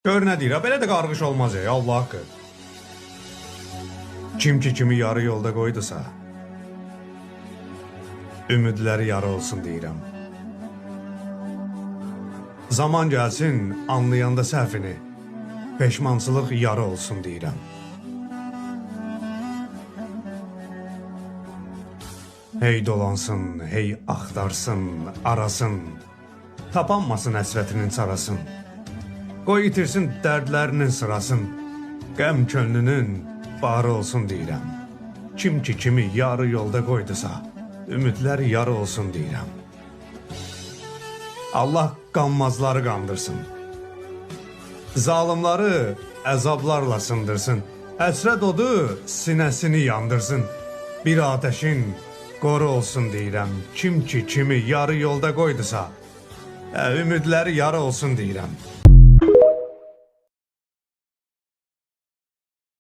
Gör nə deyirəm, belə də qarğış olmaz ey, Allah haqqı. Kim ki kimi yarı yolda qoydusa, ümidləri yarı olsun deyirəm. Zaman gəlsin, anlayanda səhvini, peşmansılıq yarı olsun deyirəm. Hey dolansın, hey axtarsın, arasın, tapanmasın əsvətinin çarasın. Qoy itirsin dərdlərinin sırasın, qəm könlünün barı olsun deyirəm. Kim ki kimi yarı yolda qoydusa, ümidləri yarı olsun deyirəm. Allah qanmazları qandırsın, zalimları əzablarla sındırsın, həsrət odu sinəsini yandırsın, bir ateşin qoru olsun deyirəm. Kim ki kimi yarı yolda qoydusa, ümidləri yarı olsun deyirəm.